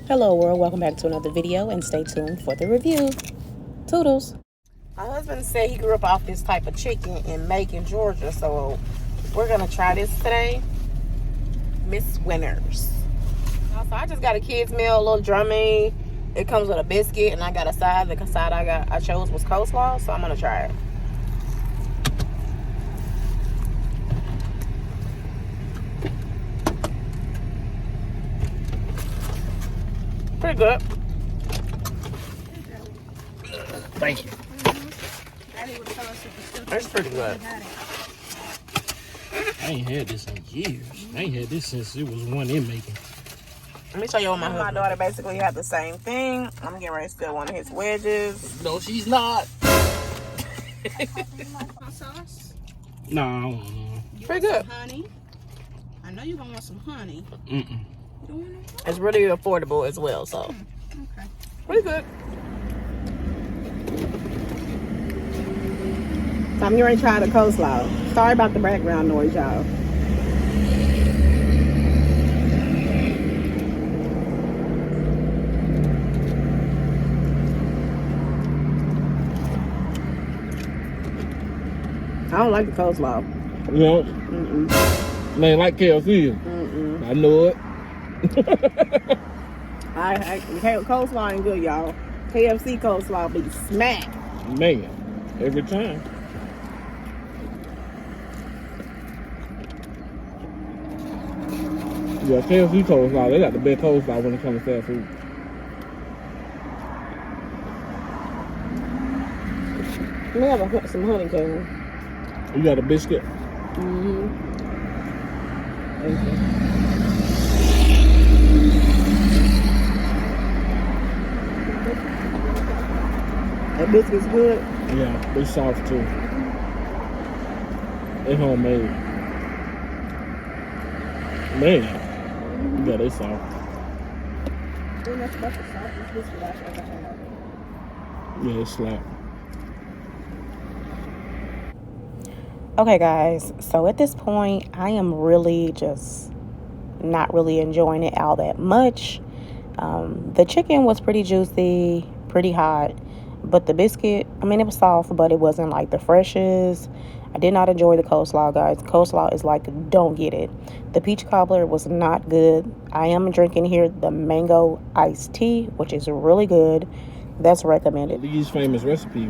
Hello world, welcome back to another video and stay tuned for the review. Toodles. My husband said he grew up off this type of chicken in Macon, Georgia, so we're gonna try this today. Miss Winners. Also, I just got a kid's meal, a little drummy. It comes with a biscuit and I got a side. The side I chose was coleslaw, so I'm gonna try it. Pretty good. Thank you. That's pretty good. I ain't had this in years. I ain't had this since it was one in Macon. Let me show you what my daughter basically had the same thing. I'm getting ready to steal one of his wedges. No, she's not. Sauce? No, I don't know. Pretty good. Honey? I know you're gonna want some honey. Mm-mm. You don't want no? It's really affordable as well, so Okay. pretty good. So I'm getting ready to try the coleslaw. Sorry about the background noise, y'all. I don't like the coleslaw. You know? Mm-mm. Man, like KFC. Mm-mm. I know it. Coleslaw ain't good, y'all. KFC coleslaw be smack. Man, every time. Yeah, KFC coleslaw, they got the best coleslaw when it comes to fast food. We have some honey cane. You got a biscuit? Mm-hmm. Thank you. That biscuit's good. Yeah, they soft too. They homemade. Man, yeah, they soft. That's about the softest biscuit I've ever had. Yeah, they slap. Okay, guys, so at this point, I am really just not really enjoying it all that much. The chicken was pretty juicy, pretty hot, but the biscuit, I mean, it was soft, but it wasn't like the freshest. I did not enjoy the coleslaw, guys. Coleslaw is like, don't get it. The peach cobbler was not good. I am drinking here the mango iced tea, which is really good. That's recommended. Lee's famous recipe.